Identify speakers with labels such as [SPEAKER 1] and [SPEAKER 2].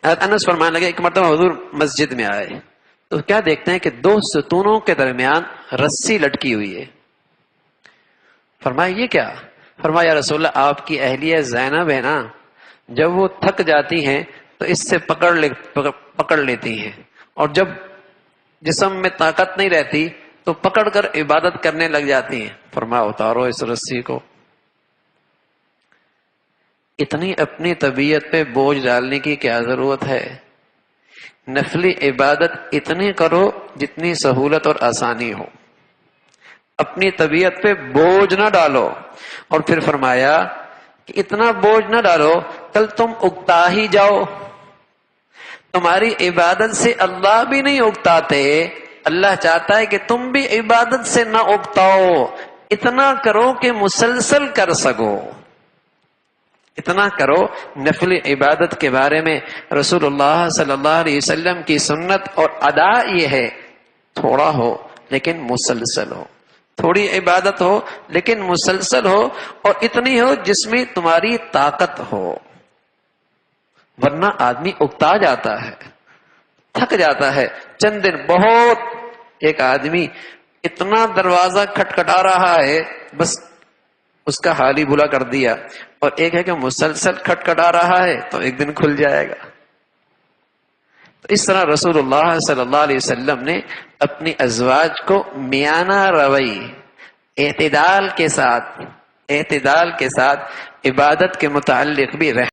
[SPEAKER 1] انس فرمانے لگے ایک مرتبہ حضور مسجد میں آئے تو کیا دیکھتے ہیں کہ دو ستونوں کے درمیان رسی لٹکی ہوئی ہے. فرمایا یہ کیا؟ فرمایا یا رسول اللہ آپ کی اہلیہ زینب ہے نا، جب وہ تھک جاتی ہیں تو اس سے پکڑ لیتی ہیں، اور جب جسم میں طاقت نہیں رہتی تو پکڑ کر عبادت کرنے لگ جاتی ہیں. فرمایا اتارو اس رسی کو. اتنی اپنی طبیعت پہ بوجھ ڈالنے کی کیا ضرورت ہے؟ نفلی عبادت اتنی کرو جتنی سہولت اور آسانی ہو، اپنی طبیعت پہ بوجھ نہ ڈالو. اور پھر فرمایا کہ اتنا بوجھ نہ ڈالو کل تم اگتا ہی جاؤ. تمہاری عبادت سے اللہ بھی نہیں اگتاتے، اللہ چاہتا ہے کہ تم بھی عبادت سے نہ اگتاؤ. اتنا کرو کہ مسلسل کر سکو، اتنا کرو. نفل عبادت کے بارے میں رسول اللہ صلی اللہ علیہ وسلم کی سنت اور ادا یہ ہے تھوڑا ہو لیکن مسلسل ہو، تھوڑی عبادت ہو لیکن مسلسل ہو، اور اتنی ہو جس میں تمہاری طاقت ہو. ورنہ آدمی اکتا جاتا ہے، تھک جاتا ہے. چند دن بہت، ایک آدمی اتنا دروازہ کھٹکھٹا رہا ہے بس اس کا حال ہی بلا کر دیا، اور ایک ہے کہ مسلسل کھٹکھٹا رہا ہے تو ایک دن کھل جائے گا. تو اس طرح رسول اللہ صلی اللہ علیہ وسلم نے اپنی ازواج کو میانہ روی، اعتدال کے ساتھ عبادت کے متعلق بھی